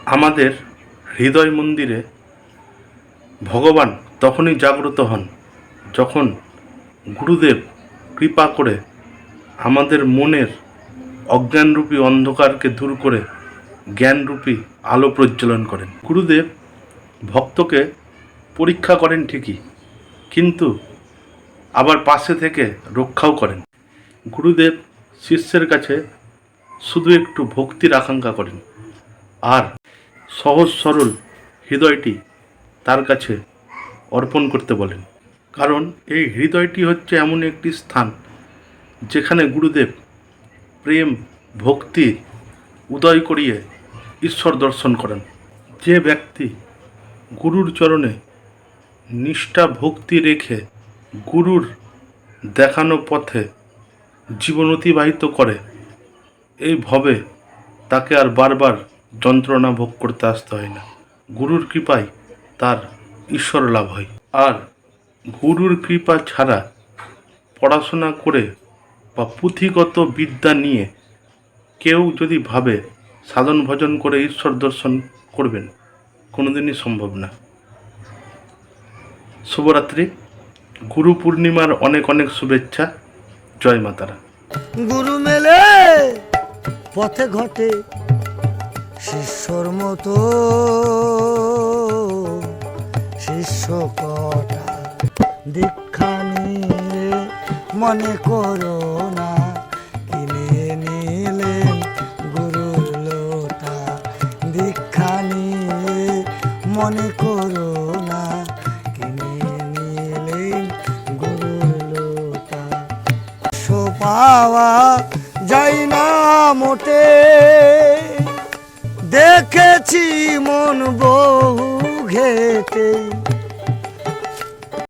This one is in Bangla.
আমাদের হৃদয় মন্দিরে ভগবান তখনই জাগ্রত হন যখন গুরুদেব কৃপা করে আমাদের মনের অজ্ঞানরূপী অন্ধকারকে দূর করে জ্ঞানরূপী আলো প্রজ্বলন করেন। গুরুদেব ভক্তকে পরীক্ষা করেন ঠিকই, কিন্তু আবার পাশে থেকে রক্ষাও করেন। গুরুদেব শিষ্যের কাছে শুধু একটু ভক্তির আকাঙ্ক্ষা করেন আর সহজ সরল হৃদয়টি তার কাছে অর্পণ করতে বলেন। কারণ এই হৃদয়টি হচ্ছে এমন একটি স্থান যেখানে গুরুদেব প্রেম ভক্তি উদয় করিয়ে ঈশ্বর দর্শন করেন। যে ব্যক্তি গুরুর চরণে নিষ্ঠা ভক্তি রেখে গুরুর দেখানো পথে জীবন অতিবাহিত করে, এই ভবে তাকে আর বারবার যন্ত্রণা ভোগ করতে আসতে হয় না। গুরুর কৃপায় তার ঈশ্বর লাভ হয়। আর গুরুর কৃপা ছাড়া পড়াশোনা করে বা পুঁথিগত বিদ্যা নিয়ে কেউ যদি ভাবে সাধন ভজন করে ঈশ্বর দর্শন করবেন, কোনোদিনই সম্ভব না। শুভরাত্রি। গুরু পূর্ণিমার অনেক অনেক শুভেচ্ছা। জয় মাতারা। গুরু মেলে পথে ঘটে শিষ্যর মতো, শিষ্য কটা দীক্ষা নিয়ে মনে করো না, কিনে নিলেন গুরুর লোটা। দীক্ষা নিয়ে মনে করো না, কিনে নিলেন গুরুর লোটা। পাওয়া যায় না মোটে, দেখেছি মন বহু ঘেটে।